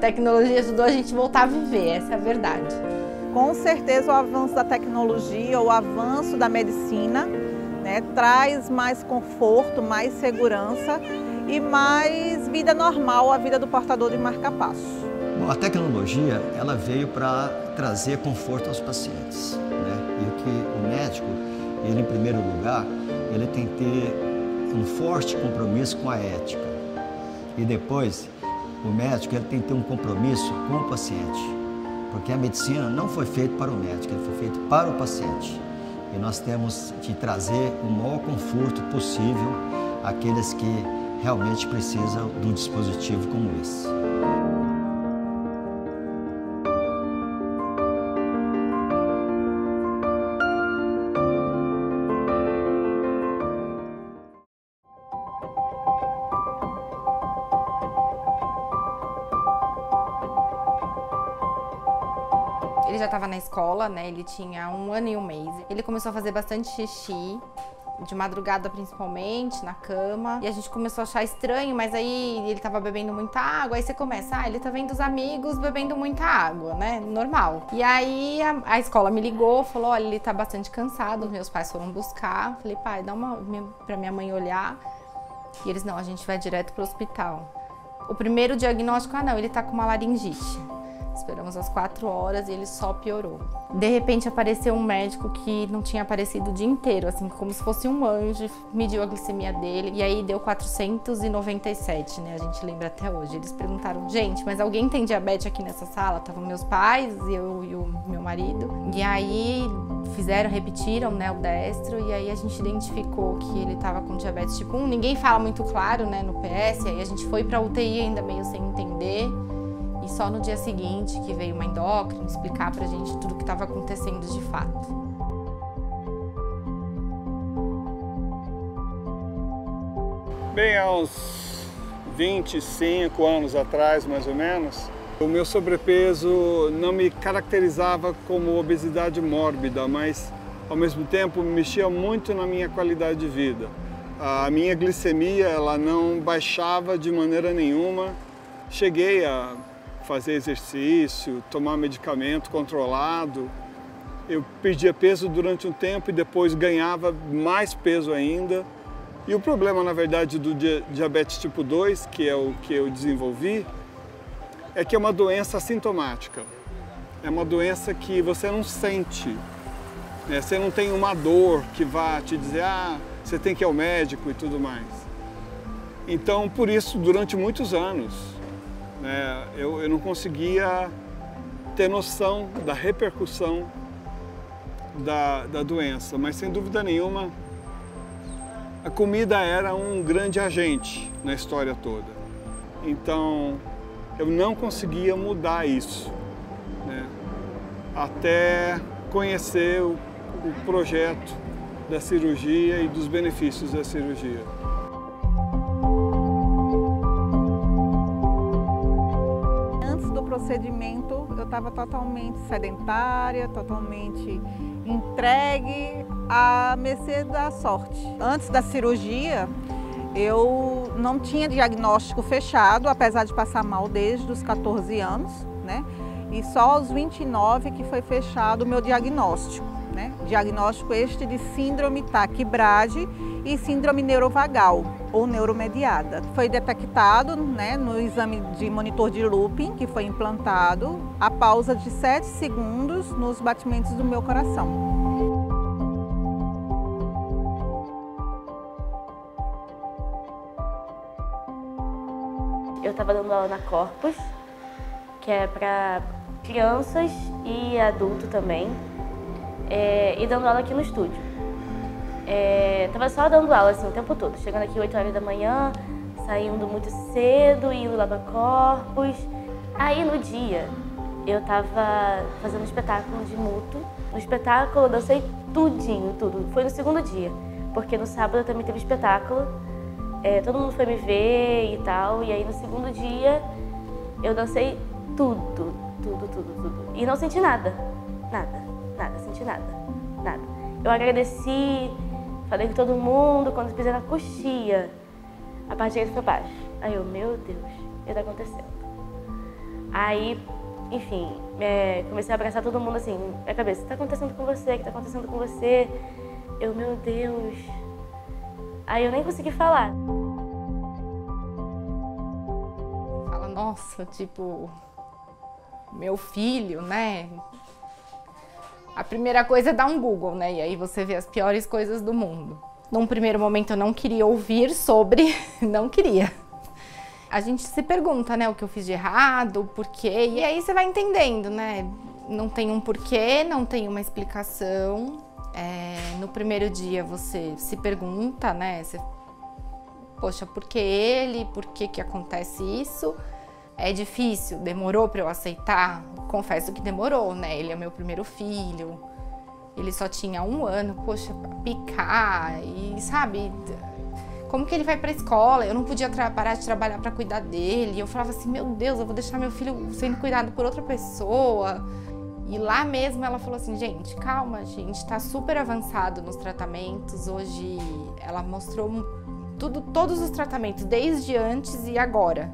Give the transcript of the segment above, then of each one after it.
tecnologia ajudou a gente a voltar a viver, essa é a verdade. Com certeza o avanço da tecnologia, o avanço da medicina, né, traz mais conforto, mais segurança e mais vida normal à vida do portador de marca-passo. Bom, a tecnologia ela veio para trazer conforto aos pacientes, né? E o que o médico, ele em primeiro lugar, ele tem que ter um forte compromisso com a ética. E depois, o médico ele tem que ter um compromisso com o paciente, porque a medicina não foi feita para o médico, ela foi feita para o paciente. E nós temos que trazer o maior conforto possível àqueles que realmente precisam de um dispositivo como esse. Ele já estava na escola, né? Ele tinha 1 ano e 1 mês. Ele começou a fazer bastante xixi, de madrugada principalmente, na cama. E a gente começou a achar estranho, mas aí ele tava bebendo muita água. Aí você começa, ele tá vendo os amigos bebendo muita água, né? Normal. E aí a escola me ligou, falou, olha, ele tá bastante cansado. Meus pais foram buscar. Falei, pai, dá pra minha mãe olhar. E eles, não, a gente vai direto pro hospital. O primeiro diagnóstico, não, ele tá com uma laringite. Esperamos às 4 horas e ele só piorou. De repente apareceu um médico que não tinha aparecido o dia inteiro, assim, como se fosse um anjo, mediu a glicemia dele e aí deu 497, né? A gente lembra até hoje. Eles perguntaram, gente, mas alguém tem diabetes aqui nessa sala? Estavam meus pais, eu e o meu marido. E aí repetiram, né, o destro e aí a gente identificou que ele estava com diabetes tipo 1. Ninguém fala muito claro, né, no PS, aí a gente foi pra UTI ainda meio sem entender. E só no dia seguinte que veio uma endócrina explicar pra gente tudo o que estava acontecendo de fato. Bem, há uns 25 anos atrás, mais ou menos, o meu sobrepeso não me caracterizava como obesidade mórbida, mas ao mesmo tempo mexia muito na minha qualidade de vida. A minha glicemia ela não baixava de maneira nenhuma. Cheguei a fazer exercício, tomar medicamento controlado. Eu perdia peso durante um tempo e depois ganhava mais peso ainda. E o problema, na verdade, do diabetes tipo 2, que é o que eu desenvolvi, é que é uma doença assintomática. É uma doença que você não sente, né? Você não tem uma dor que vá te dizer, você tem que ir ao médico e tudo mais. Então, por isso, durante muitos anos, eu não conseguia ter noção da repercussão da doença, mas sem dúvida nenhuma a comida era um grande agente na história toda. Então eu não conseguia mudar isso, né? Até conhecer o projeto da cirurgia e dos benefícios da cirurgia. Procedimento, eu estava totalmente sedentária, totalmente entregue à mercê da sorte. Antes da cirurgia, eu não tinha diagnóstico fechado, apesar de passar mal desde os 14 anos, né? E só aos 29 que foi fechado o meu diagnóstico, né? Diagnóstico este de síndrome Tachy-Brady e síndrome neurovagal ou neuromediada. Foi detectado, né, no exame de monitor de looping que foi implantado a pausa de 7 segundos nos batimentos do meu coração. Eu estava dando aula na Corpus, que é para crianças e adulto também, e dando aula aqui no estúdio. Tava só dando aula assim o tempo todo, chegando aqui 8 horas da manhã, saindo muito cedo, indo lá pra Corpus. Aí no dia eu tava fazendo um espetáculo de mútuo. No espetáculo eu dancei tudinho, tudo. Foi no segundo dia, porque no sábado também teve espetáculo. Todo mundo foi me ver e tal, e aí no segundo dia eu dancei tudo. E não senti nada, senti nada. Eu agradeci, falei com todo mundo, quando pisei na coxia, a parte direita foi pra baixo. Aí eu, meu Deus, o que tá acontecendo? Aí, enfim, comecei a abraçar todo mundo assim, minha cabeça, o que tá acontecendo com você? O que tá acontecendo com você? Eu, meu Deus. Aí eu nem consegui falar. Fala, nossa, tipo, meu filho, né? A primeira coisa é dar um Google, né? E aí você vê as piores coisas do mundo. Num primeiro momento eu não queria ouvir sobre, não queria. A gente se pergunta, né, o que eu fiz de errado, o porquê, e aí você vai entendendo, né? Não tem um porquê, não tem uma explicação. No primeiro dia você se pergunta, né? Poxa, por que ele? Por que acontece isso? É difícil? Demorou para eu aceitar? Confesso que demorou, né? Ele é meu primeiro filho, ele só tinha 1 ano, poxa, picar e, sabe, como que ele vai pra escola? Eu não podia parar de trabalhar para cuidar dele. Eu falava assim, meu Deus, eu vou deixar meu filho sendo cuidado por outra pessoa. E lá mesmo ela falou assim, gente, calma, a gente tá super avançado nos tratamentos. Hoje ela mostrou todos os tratamentos, desde antes e agora.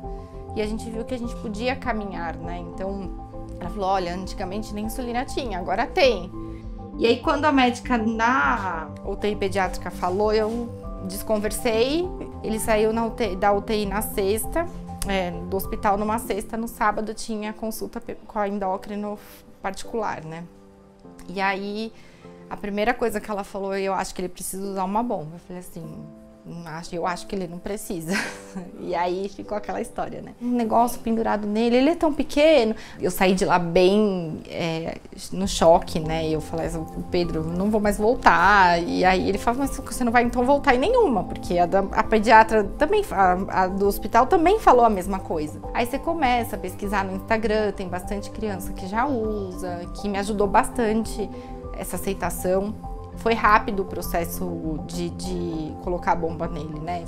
E a gente viu que a gente podia caminhar, né? Então ela falou, olha, antigamente nem insulina tinha, agora tem. E aí quando a médica na UTI pediátrica falou, eu desconversei. Ele saiu da UTI na sexta, do hospital numa sexta. No sábado tinha consulta com a endócrino particular, né? E aí a primeira coisa que ela falou, eu acho que ele precisa usar uma bomba. Eu falei assim, eu acho que ele não precisa. E aí ficou aquela história, né? Um negócio pendurado nele, ele é tão pequeno. Eu saí de lá bem no choque, né? Eu falei assim, Pedro, não vou mais voltar. E aí ele falou, mas você não vai então voltar em nenhuma, porque a pediatra também, a do hospital também falou a mesma coisa. Aí você começa a pesquisar no Instagram, tem bastante criança que já usa, que me ajudou bastante essa aceitação. Foi rápido o processo de colocar a bomba nele, né?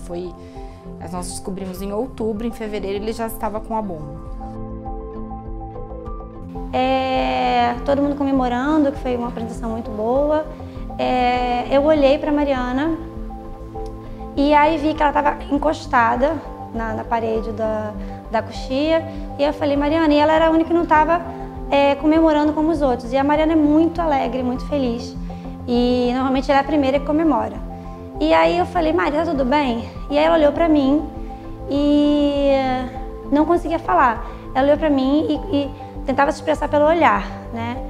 Nós descobrimos em outubro, em fevereiro ele já estava com a bomba. Todo mundo comemorando, que foi uma apresentação muito boa. Eu olhei para Mariana e aí vi que ela estava encostada na parede da coxia. E eu falei, Mariana, e ela era a única que não estava comemorando como os outros. E a Mariana é muito alegre, muito feliz. E normalmente ela é a primeira que comemora. E aí eu falei, Maria, tá tudo bem? E aí ela olhou pra mim e não conseguia falar. Ela olhou pra mim e tentava se expressar pelo olhar, né?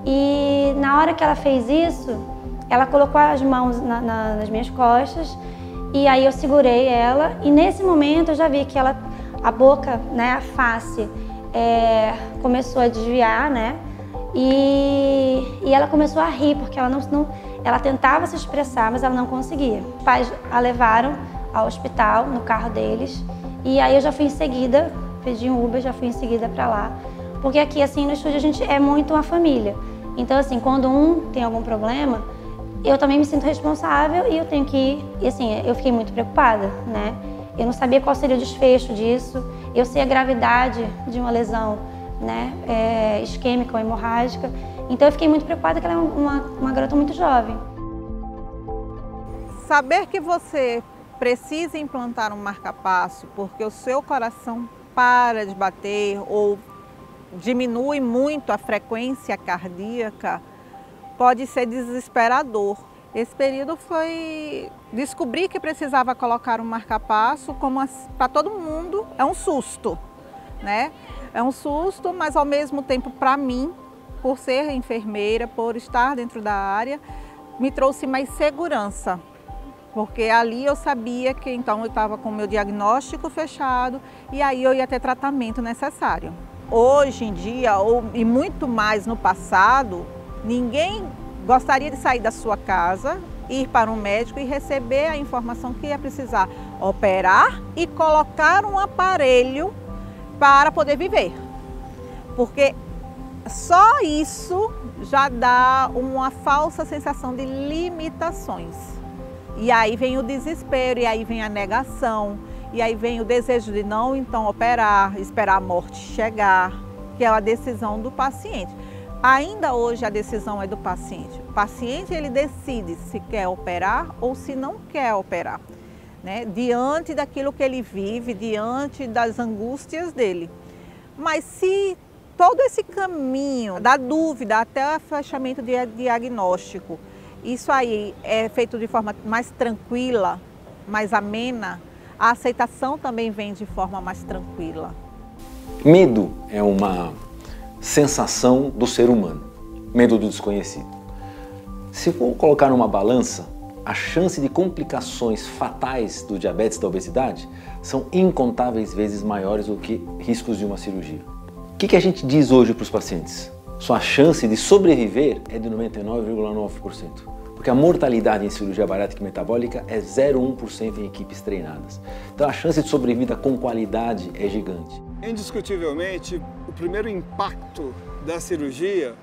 E na hora que ela fez isso, ela colocou as mãos nas minhas costas e aí eu segurei ela. E nesse momento eu já vi que a boca, né, a face, começou a desviar, né? E ela começou a rir, porque ela tentava se expressar, mas ela não conseguia. Os pais a levaram ao hospital, no carro deles, e aí eu já fui em seguida, pedi um Uber, já fui em seguida para lá. Porque aqui, assim, no estúdio a gente é muito uma família. Então, assim, quando um tem algum problema, eu também me sinto responsável e eu tenho que ir. E, assim, eu fiquei muito preocupada, né? Eu não sabia qual seria o desfecho disso, eu sei a gravidade de uma lesão, né, isquêmica ou hemorrágica. Então eu fiquei muito preocupada, que ela é uma garota muito jovem. Saber que você precisa implantar um marca-passo porque o seu coração para de bater ou diminui muito a frequência cardíaca pode ser desesperador. Esse período foi descobrir que precisava colocar um marca-passo, como para todo mundo é um susto, né? É um susto, mas ao mesmo tempo para mim, por ser enfermeira, por estar dentro da área, me trouxe mais segurança. Porque ali eu sabia que então eu estava com o meu diagnóstico fechado e aí eu ia ter tratamento necessário. Hoje em dia, e muito mais no passado, ninguém gostaria de sair da sua casa, ir para um médico e receber a informação que ia precisar operar e colocar um aparelho para poder viver, porque só isso já dá uma falsa sensação de limitações. E aí vem o desespero, e aí vem a negação, e aí vem o desejo de não então operar, esperar a morte chegar, que é a decisão do paciente. Ainda hoje a decisão é do paciente. O paciente ele decide se quer operar ou se não quer operar, né? Diante daquilo que ele vive, diante das angústias dele. Mas se todo esse caminho da dúvida até o fechamento de diagnóstico, isso aí é feito de forma mais tranquila, mais amena, a aceitação também vem de forma mais tranquila. Medo é uma sensação do ser humano, medo do desconhecido. Se for colocar numa balança, a chance de complicações fatais do diabetes e da obesidade são incontáveis vezes maiores do que riscos de uma cirurgia. O que a gente diz hoje para os pacientes? Sua chance de sobreviver é de 99,9%, porque a mortalidade em cirurgia bariátrica e metabólica é 0,1% em equipes treinadas. Então a chance de sobrevida com qualidade é gigante. Indiscutivelmente, o primeiro impacto da cirurgia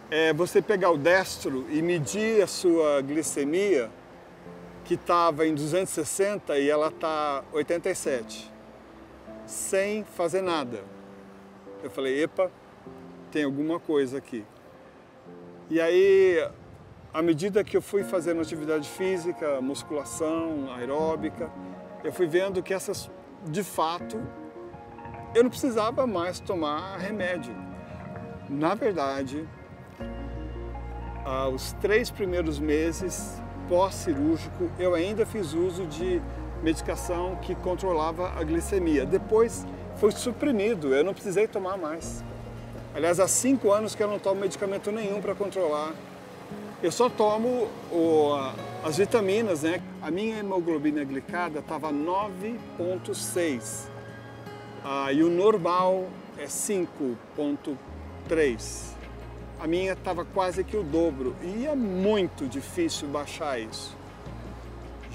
é você pegar o destro e medir a sua glicemia, que estava em 260 e ela está 87, sem fazer nada. Eu falei, epa, tem alguma coisa aqui. E aí, à medida que eu fui fazendo atividade física, musculação, aeróbica, eu fui vendo que essas, de fato, eu não precisava mais tomar remédio. Na verdade, aos 3 primeiros meses pós-cirúrgico, eu ainda fiz uso de medicação que controlava a glicemia. Depois foi suprimido, eu não precisei tomar mais. Aliás, há 5 anos que eu não tomo medicamento nenhum para controlar. Eu só tomo as vitaminas, né? A minha hemoglobina glicada estava 9,6 e o normal é 5,3. A minha estava quase que o dobro e é muito difícil baixar isso.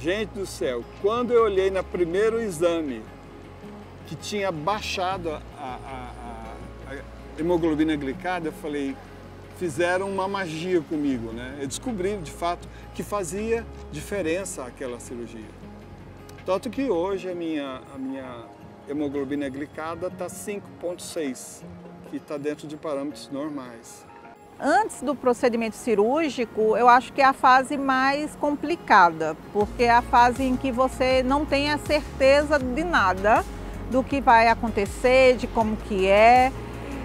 Gente do céu, quando eu olhei no primeiro exame que tinha baixado a hemoglobina glicada, eu falei, fizeram uma magia comigo, né? Eu descobri de fato que fazia diferença aquela cirurgia. Tanto que hoje a minha hemoglobina glicada está 5,6, que está dentro de parâmetros normais. Antes do procedimento cirúrgico, eu acho que é a fase mais complicada, porque é a fase em que você não tem a certeza de nada, do que vai acontecer, de como que é,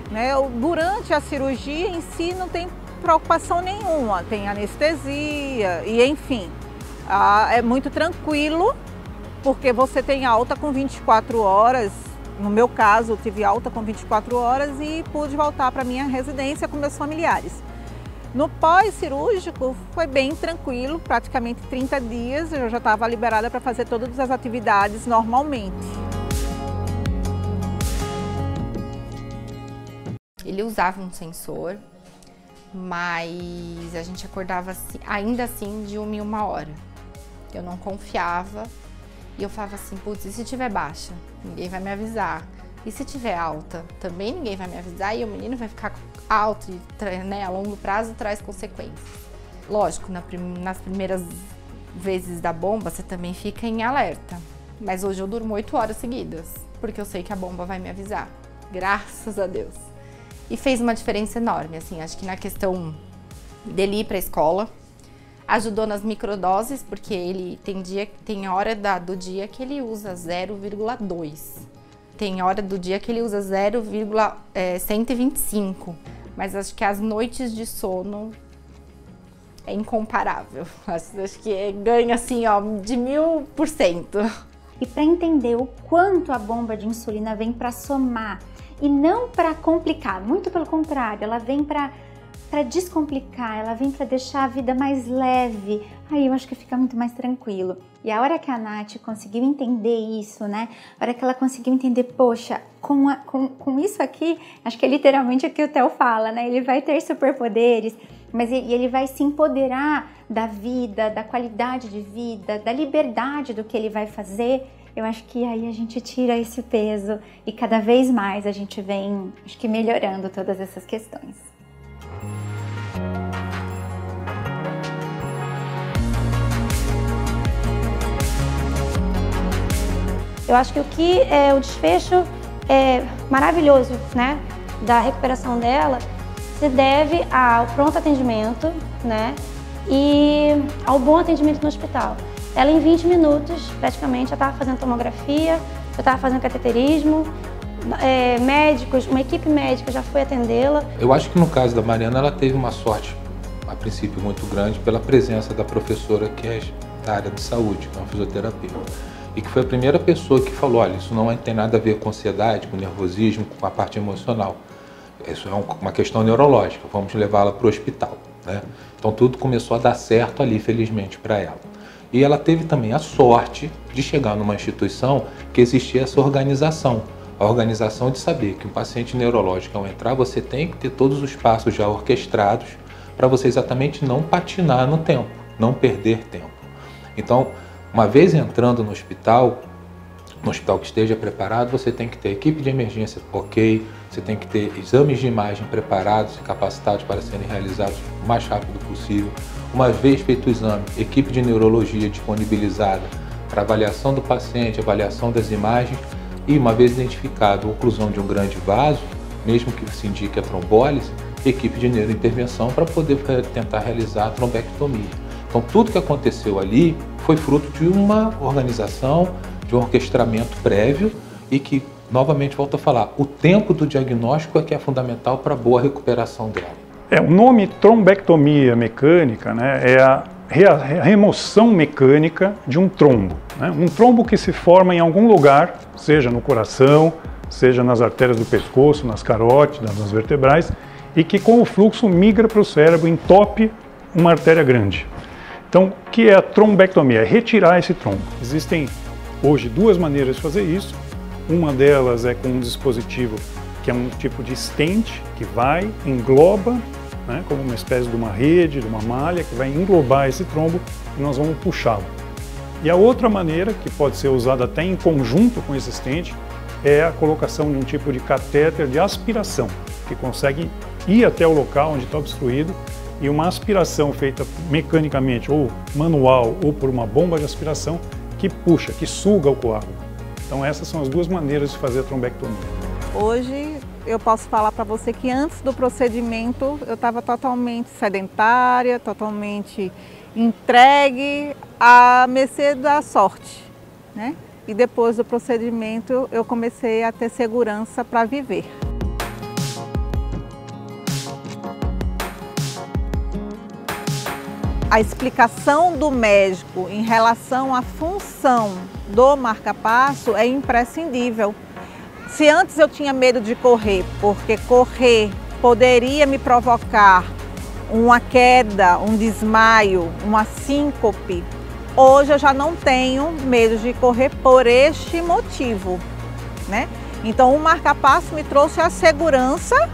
né? Durante a cirurgia em si não tem preocupação nenhuma, tem anestesia e enfim, é muito tranquilo, porque você tem alta com 24 horas, no meu caso, eu tive alta com 24 horas e pude voltar para minha residência com meus familiares. No pós-cirúrgico foi bem tranquilo, praticamente 30 dias eu já estava liberada para fazer todas as atividades normalmente. Ele usava um sensor, mas a gente acordava assim, ainda assim de 1 em 1 hora. Eu não confiava. E eu falava assim, putz, e se tiver baixa? Ninguém vai me avisar. E se tiver alta? Também ninguém vai me avisar e o menino vai ficar alto e, né, a longo prazo traz consequências. Lógico, nas primeiras vezes da bomba você também fica em alerta. Mas hoje eu durmo 8 horas seguidas, porque eu sei que a bomba vai me avisar. Graças a Deus. E fez uma diferença enorme, assim, acho que na questão dele ir para a escola. Ajudou nas microdoses, porque ele tem hora do dia que ele usa 0,2. Tem hora do dia que ele usa 0,125. Mas acho que as noites de sono é incomparável. Acho que ganha assim, ó, de 1000%. E para entender o quanto a bomba de insulina vem para somar e não para complicar, muito pelo contrário, ela vem para descomplicar, ela vem para deixar a vida mais leve, aí eu acho que fica muito mais tranquilo. E a hora que a Nath conseguiu entender isso, né? A hora que ela conseguiu entender, poxa, com isso aqui, acho que é literalmente o que o Theo fala, né? Ele vai ter superpoderes, mas ele vai se empoderar da vida, da qualidade de vida, da liberdade do que ele vai fazer. Eu acho que aí a gente tira esse peso e cada vez mais a gente vem, acho que melhorando todas essas questões. Eu acho que o desfecho maravilhoso, né, da recuperação dela se deve ao pronto atendimento, né, e ao bom atendimento no hospital. Ela em 20 minutos praticamente já estava fazendo tomografia, já estava fazendo cateterismo médicos, uma equipe médica já foi atendê-la. Eu acho que no caso da Mariana, ela teve uma sorte, a princípio, muito grande pela presença da professora que é da área de saúde, que é uma fisioterapeuta. E que foi a primeira pessoa que falou, olha, isso não tem nada a ver com ansiedade, com nervosismo, com a parte emocional. Isso é uma questão neurológica, vamos levá-la para o hospital, né? Então tudo começou a dar certo ali, felizmente, para ela. E ela teve também a sorte de chegar numa instituição que existia essa organização. A organização de saber que um paciente neurológico, ao entrar, você tem que ter todos os passos já orquestrados para você exatamente não patinar no tempo, não perder tempo. Então, uma vez entrando no hospital que esteja preparado, você tem que ter equipe de emergência ok, você tem que ter exames de imagem preparados e capacitados para serem realizados o mais rápido possível. Uma vez feito o exame, equipe de neurologia disponibilizada para avaliação do paciente, avaliação das imagens e, uma vez identificado a oclusão de um grande vaso, mesmo que se indique a trombólise, equipe de neurointervenção para poder tentar realizar a trombectomia. Então, tudo que aconteceu ali foi fruto de uma organização, de um orquestramento prévio e que, novamente, volto a falar, o tempo do diagnóstico é que é fundamental para a boa recuperação dela. O nome trombectomia mecânica, né, é a remoção mecânica de um trombo. Né? Um trombo que se forma em algum lugar, seja no coração, seja nas artérias do pescoço, nas carótidas, nas vertebrais, e que com o fluxo migra para o cérebro, entope uma artéria grande. Então, o que é a trombectomia? É retirar esse trombo. Existem hoje duas maneiras de fazer isso. Uma delas é com um dispositivo que é um tipo de stent que vai, engloba, né, como uma espécie de uma rede, de uma malha, que vai englobar esse trombo e nós vamos puxá-lo. E a outra maneira, que pode ser usada até em conjunto com esse stent, é a colocação de um tipo de catéter de aspiração, que consegue ir até o local onde está obstruído e uma aspiração feita mecanicamente, ou manual, ou por uma bomba de aspiração, que puxa, que suga o coágulo. Então essas são as duas maneiras de fazer a trombectomia. Hoje eu posso falar para você que antes do procedimento eu estava totalmente sedentária, totalmente entregue à mercê da sorte, né? E depois do procedimento eu comecei a ter segurança para viver. A explicação do médico em relação à função do marca-passo é imprescindível. Se antes eu tinha medo de correr, porque correr poderia me provocar uma queda, um desmaio, uma síncope, hoje eu já não tenho medo de correr por este motivo, né? Então o marca-passo me trouxe a segurança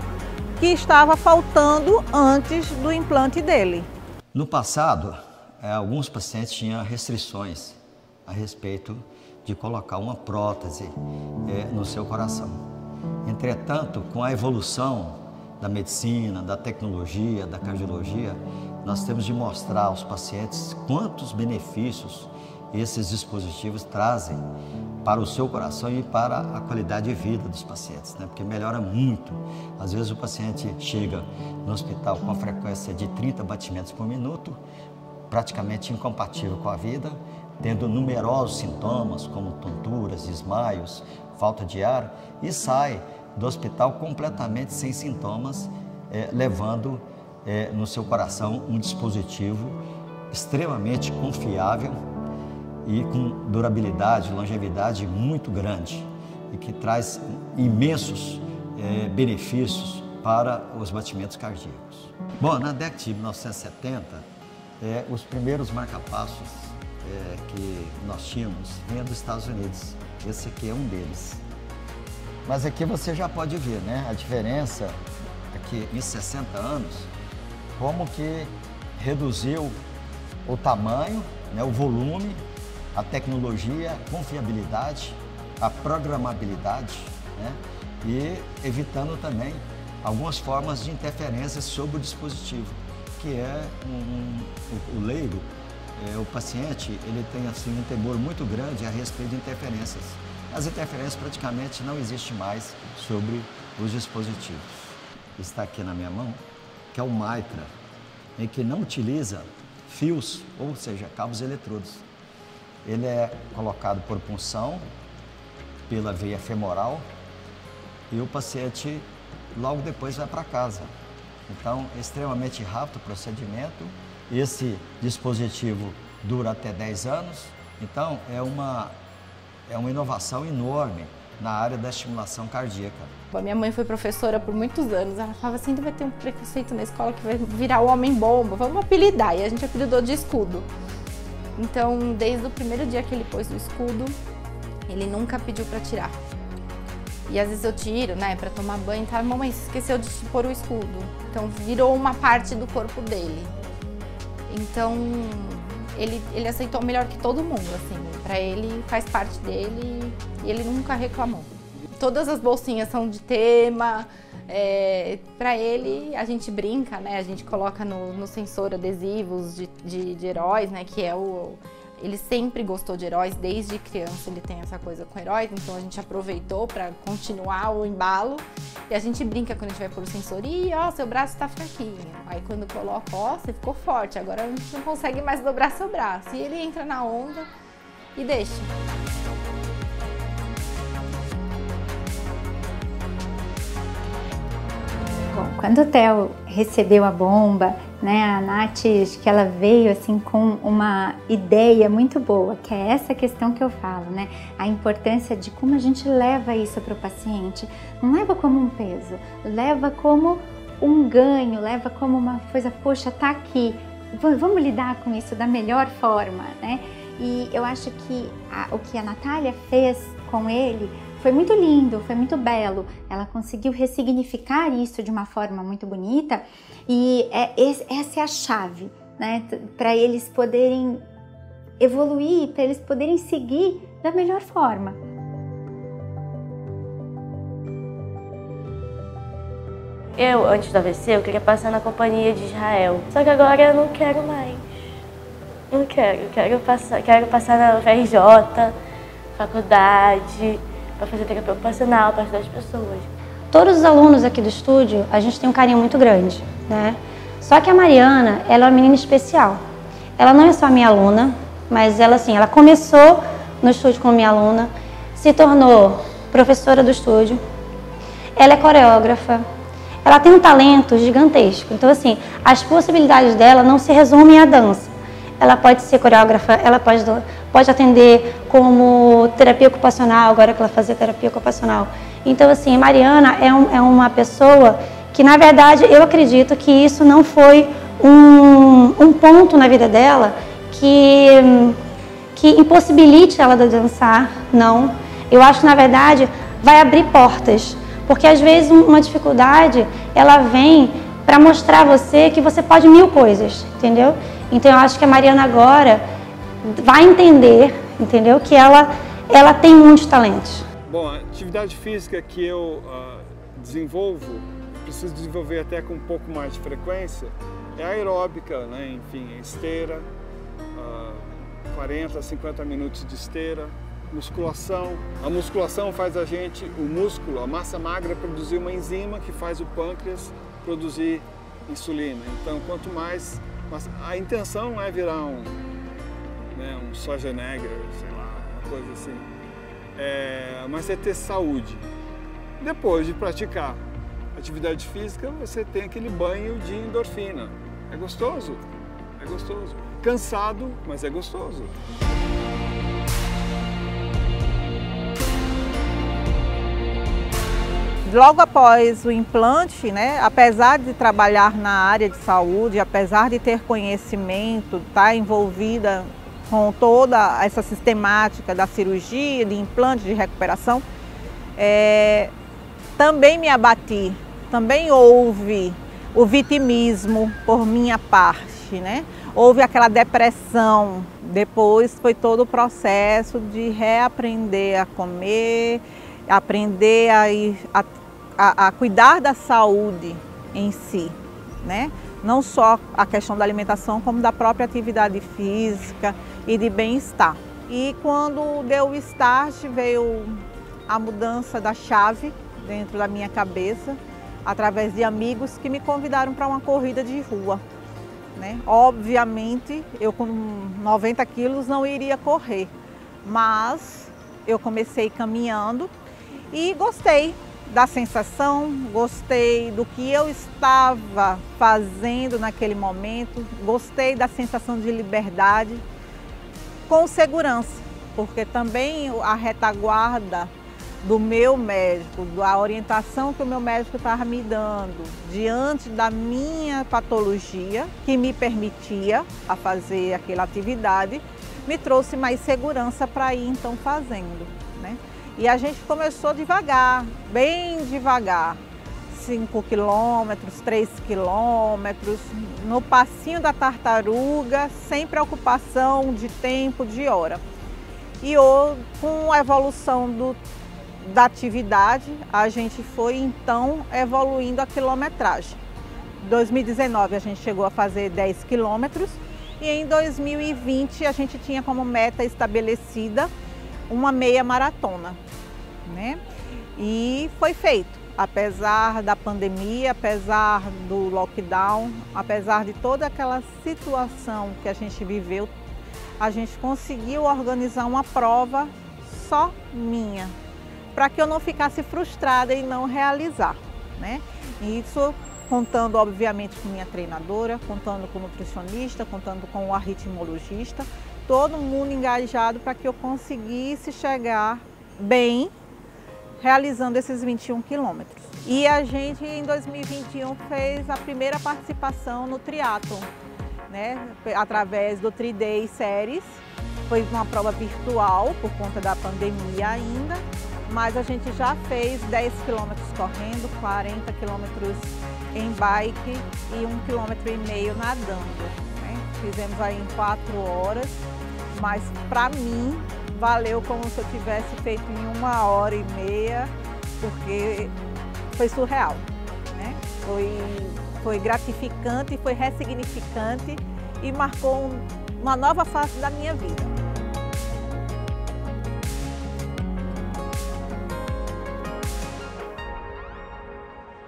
que estava faltando antes do implante dele. No passado, alguns pacientes tinham restrições a respeito de colocar uma prótese no seu coração. Entretanto, com a evolução da medicina, da tecnologia, da cardiologia, nós temos de mostrar aos pacientes quantos benefícios esses dispositivos trazem para o seu coração e para a qualidade de vida dos pacientes, né? Porque melhora muito. Às vezes o paciente chega no hospital com a frequência de 30 batimentos por minuto, praticamente incompatível com a vida, tendo numerosos sintomas como tonturas, desmaios, falta de ar, e sai do hospital completamente sem sintomas, levando no seu coração um dispositivo extremamente confiável e com durabilidade, longevidade muito grande e que traz imensos benefícios para os batimentos cardíacos. Bom, na década de 1970, os primeiros marca-passos que nós tínhamos vinha dos Estados Unidos. Esse aqui é um deles. Mas aqui você já pode ver, né, a diferença aqui em 60 anos, como que reduziu o tamanho, né, o volume, a tecnologia, a confiabilidade, a programabilidade, né, e evitando também algumas formas de interferência sobre o dispositivo, que é o leigo. O paciente ele tem assim, um temor muito grande a respeito de interferências. As interferências praticamente não existem mais sobre os dispositivos. Está aqui na minha mão, que é o Micra, em que não utiliza fios, ou seja, cabos eletrodos. Ele é colocado por punção, pela veia femoral, e o paciente logo depois vai para casa. Então, é extremamente rápido o procedimento. Esse dispositivo dura até 10 anos, então é uma inovação enorme na área da estimulação cardíaca. A minha mãe foi professora por muitos anos, ela falava assim, vai ter um preconceito na escola que vai virar o homem-bomba, vamos apelidar, e a gente apelidou de escudo. Então, desde o primeiro dia que ele pôs o escudo, ele nunca pediu para tirar. E às vezes eu tiro, né, para tomar banho, tá? Mamãe, você esqueceu de pôr o escudo. Então, virou uma parte do corpo dele. Então, ele aceitou melhor que todo mundo, assim. Para ele, faz parte dele e ele nunca reclamou. Todas as bolsinhas são de tema. Para ele, a gente brinca, né? A gente coloca no sensor adesivos de heróis, né? Que é ele sempre gostou de heróis, desde criança ele tem essa coisa com heróis, então a gente aproveitou para continuar o embalo. E a gente brinca quando a gente vai pôr o sensor, e ó, seu braço tá fraquinho. Aí quando coloca, ó, você ficou forte, agora a gente não consegue mais dobrar seu braço. E ele entra na onda e deixa. Bom, quando o Theo recebeu a bomba, né, a Nath, acho que ela veio assim com uma ideia muito boa, que é essa questão que eu falo, né, a importância de como a gente leva isso para o paciente. Não leva como um peso, leva como um ganho, leva como uma coisa, poxa, tá aqui, vamos lidar com isso da melhor forma, né? E eu acho que o que a Natália fez com ele foi muito lindo, foi muito belo. Ela conseguiu ressignificar isso de uma forma muito bonita e essa é a chave, né? Para eles poderem evoluir, para eles poderem seguir da melhor forma. Eu, antes do AVC, eu queria passar na Companhia de Israel. Só que agora eu não quero mais. Não quero. Quero passar na UFRJ, faculdade, para fazer terapia ocupacional, para ajudar as pessoas. Todos os alunos aqui do estúdio, a gente tem um carinho muito grande, né? Só que a Mariana, ela é uma menina especial. Ela não é só minha aluna, mas ela, assim, ela começou no estúdio como minha aluna, se tornou professora do estúdio, ela é coreógrafa, ela tem um talento gigantesco. Então, assim, as possibilidades dela não se resumem à dança. Ela pode ser coreógrafa, ela pode atender como terapia ocupacional, agora que ela fazia terapia ocupacional. Então, assim, a Mariana é uma pessoa que, na verdade, eu acredito que isso não foi um ponto na vida dela que impossibilite ela de dançar, não. Eu acho que, na verdade, vai abrir portas, porque às vezes uma dificuldade, ela vem para mostrar a você que você pode 1000 coisas, entendeu? Então eu acho que a Mariana agora vai entender, entendeu? Que ela tem muitos talentos. Bom, a atividade física que eu desenvolvo, preciso desenvolver até com um pouco mais de frequência, é a aeróbica, né? Enfim, esteira, 40 a 50 minutos de esteira, musculação. A musculação faz o músculo, a massa magra, produzir uma enzima que faz o pâncreas produzir insulina. Então, quanto mais... a intenção não é virar um Schwarzenegger, sei lá, uma coisa assim. Mas é ter saúde. Depois de praticar atividade física, você tem aquele banho de endorfina. É gostoso, é gostoso. Cansado, mas é gostoso. Logo após o implante, né, apesar de trabalhar na área de saúde, apesar de ter conhecimento, estar envolvida com toda essa sistemática da cirurgia, de implante, de recuperação, também me abati, também houve o vitimismo por minha parte, né? Houve aquela depressão, depois foi todo o processo de reaprender a comer, aprender a cuidar da saúde em si, né? Não só a questão da alimentação, como da própria atividade física e de bem-estar. E quando deu o start, veio a mudança da chave dentro da minha cabeça, através de amigos que me convidaram para uma corrida de rua, né? Obviamente, eu com 90 quilos não iria correr, mas eu comecei caminhando e gostei. da sensação, gostei do que eu estava fazendo naquele momento, gostei da sensação de liberdade, com segurança, porque também a retaguarda do meu médico, da orientação que o meu médico estava me dando diante da minha patologia, que me permitia a fazer aquela atividade, me trouxe mais segurança para ir então fazendo, né? E a gente começou devagar, bem devagar, 5 quilômetros, 3 quilômetros, no passinho da tartaruga, sem preocupação de tempo, de hora. E com a evolução da atividade, a gente foi então evoluindo a quilometragem. Em 2019 a gente chegou a fazer 10 quilômetros e em 2020 a gente tinha como meta estabelecida uma meia maratona, né? E foi feito, apesar da pandemia, apesar do lockdown, apesar de toda aquela situação que a gente viveu, a gente conseguiu organizar uma prova só minha, para que eu não ficasse frustrada em não realizar, né? Isso contando, obviamente, com minha treinadora, contando com o nutricionista, contando com o arritmologista, todo mundo engajado para que eu conseguisse chegar bem realizando esses 21 quilômetros. E a gente, em 2021, fez a primeira participação no triatlon, né? Através do 3Day Series. Foi uma prova virtual por conta da pandemia ainda, mas a gente já fez 10 quilômetros correndo, 40 quilômetros em bike e 1,5 km nadando, né? Fizemos aí em 4 horas, mas para mim valeu como se eu tivesse feito em 1h30, porque foi surreal, né? Foi gratificante, foi ressignificante e marcou uma nova fase da minha vida.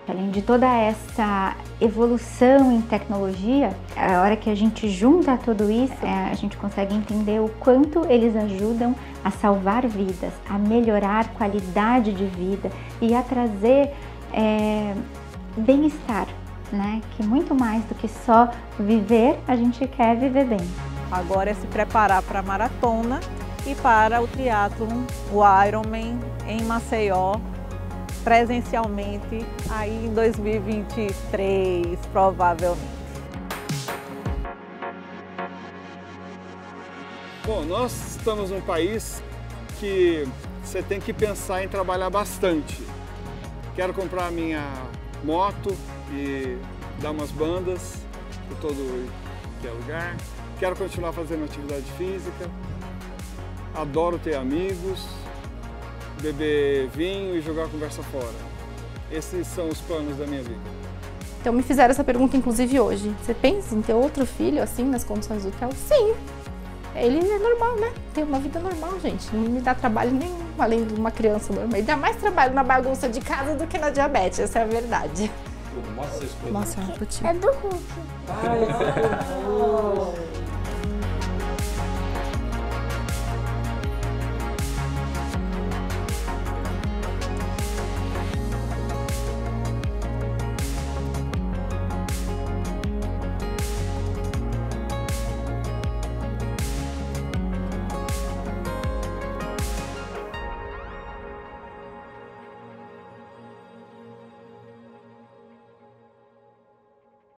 Além de toda essa evolução em tecnologia, a hora que a gente junta tudo isso, a gente consegue entender o quanto eles ajudam a salvar vidas, a melhorar a qualidade de vida e a trazer bem-estar, né? Que muito mais do que só viver, a gente quer viver bem. Agora é se preparar para a maratona e para o triatlon, o Ironman em Maceió, presencialmente aí em 2023, provavelmente. Bom, nós estamos num país que você tem que pensar em trabalhar bastante. Quero comprar a minha moto e dar umas bandas por todo que é lugar. Quero continuar fazendo atividade física. Adoro ter amigos, beber vinho e jogar a conversa fora. Esses são os planos da minha vida. Então me fizeram essa pergunta inclusive hoje. Você pensa em ter outro filho assim nas condições do Theo? Sim. Ele é normal, né? Tem uma vida normal, gente. Não me dá trabalho nenhum, além de uma criança normal. Ele dá mais trabalho na bagunça de casa do que na diabetes, essa é a verdade. Mostra esse Mostra um pouquinho. É do Hulk. Ai,